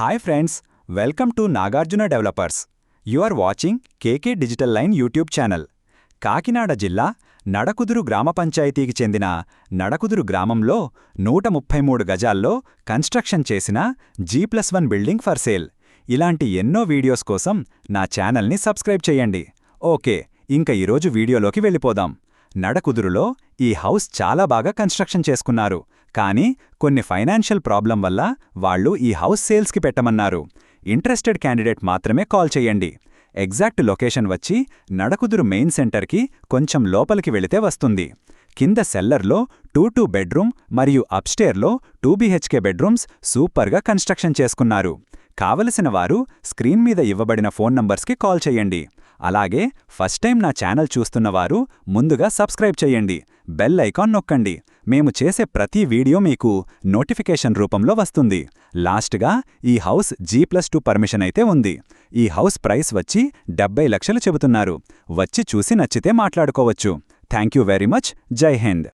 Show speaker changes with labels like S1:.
S1: Hi friends, welcome to Nagarjuna Developers. You are watching KK Digital Line YouTube channel. Kakinada జిల్లా నడకుదురు గ్రామ పంచాయతీకి చెందిన నడకుదురు గ్రామంలో 133 గజాల్లో కన్స్ట్రక్షన్ చేసిన G+1 బిల్డింగ్ ఫర్ సేల్. ఇలాంటి ఎన్నో వీడియోస్ కోసం నా ఛానల్ని సబ్స్క్రైబ్ చేయండి. ఓకే, ఇంక ఈరోజు వీడియోలోకి వెళ్ళిపోదాం. నడకుదురులో ఈ హౌస్ చాలా బాగా కన్స్ట్రక్షన్ చేసుకున్నారు. కానీ కొన్ని ఫైనాన్షియల్ ప్రాబ్లం వల్ల వాళ్ళు ఈ హౌస్ సేల్స్కి పెట్టమన్నారు. ఇంట్రెస్టెడ్ క్యాండిడేట్ మాత్రమే కాల్ చేయండి. ఎగ్జాక్ట్ లొకేషన్ వచ్చి నడకుదురు మెయిన్ సెంటర్కి కొంచెం లోపలికి వెళితే వస్తుంది. కింద సెల్లర్లో 2 బెడ్రూమ్ మరియు అప్స్టేర్లో 2 BHK బెడ్రూమ్స్ సూపర్గా కన్స్ట్రక్షన్ చేసుకున్నారు. కావలసిన వారు స్క్రీన్ మీద ఇవ్వబడిన ఫోన్ నంబర్స్కి కాల్ చేయండి. అలాగే ఫస్ట్ టైం నా ఛానల్ చూస్తున్నవారు ముందుగా సబ్స్క్రైబ్ చేయండి, బెల్ ఐకాన్ నొక్కండి. మేము చేసే ప్రతి వీడియో మీకు నోటిఫికేషన్ రూపంలో వస్తుంది. లాస్ట్గా ఈ హౌస్ G+2 పర్మిషన్ అయితే ఉంది. ఈ హౌస్ ప్రైస్ వచ్చి 70 లక్షలు చెబుతున్నారు. వచ్చి చూసి నచ్చితే మాట్లాడుకోవచ్చు. Thank you very much. జై హింద్.